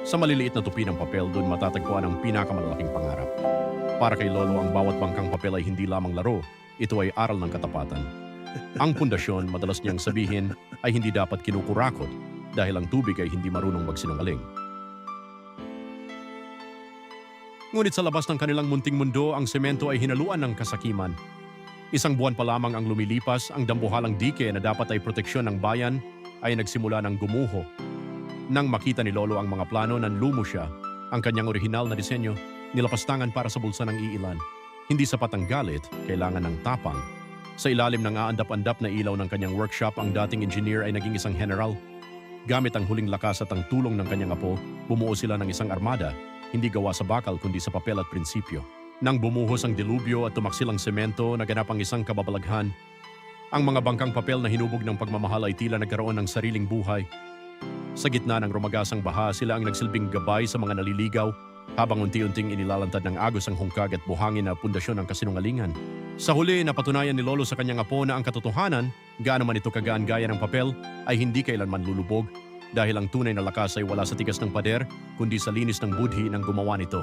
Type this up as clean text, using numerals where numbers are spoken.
Sa maliliit na tupi ng papel, doon matatagpuan ang pinakamalalaking pangarap. Para kay Lolo, ang bawat bangkang papel ay hindi lamang laro, ito ay aral ng katapatan. Ang pundasyon, madalas niyang sabihin, ay hindi dapat kinukurakot dahil ang tubig ay hindi marunong magsinungaling. Ngunit sa labas ng kanilang munting mundo, ang semento ay hinaluan ng kasakiman. Isang buwan pa lamang ang lumilipas, ang dambuhalang dike na dapat ay proteksyon ng bayan ay nagsimula ng gumuho. Nang makita ni Lolo ang mga plano, nanlumo siya. Ang kanyang orihinal na disenyo, nilapastangan para sa bulsa ng iilan. Hindi sapat ang galit, kailangan ng tapang. Sa ilalim ng aandap-andap na ilaw ng kanyang workshop, ang dating engineer ay naging isang general. Gamit ang huling lakas at ang tulong ng kanyang apo, bumuo sila ng isang armada, hindi gawa sa bakal kundi sa papel at prinsipyo. Nang bumuhos ang dilubyo at tumaksil ang semento, naganap ang isang kababalaghan. Ang mga bangkang papel na hinubog ng pagmamahal ay tila nagkaroon ng sariling buhay. Sa gitna ng rumagasang baha, sila ang nagsilbing gabay sa mga naliligaw, habang unti-unting inilalantad ng agos ang hungkag at buhangin na pundasyon ng kasinungalingan. Sa huli, napatunayan ni Lolo sa kanyang apo na ang katotohanan, gaano man ito kagaan gaya ng papel, ay hindi kailanman lulubog dahil ang tunay na lakas ay wala sa tigas ng pader, kundi sa linis ng budhi ng gumawa nito.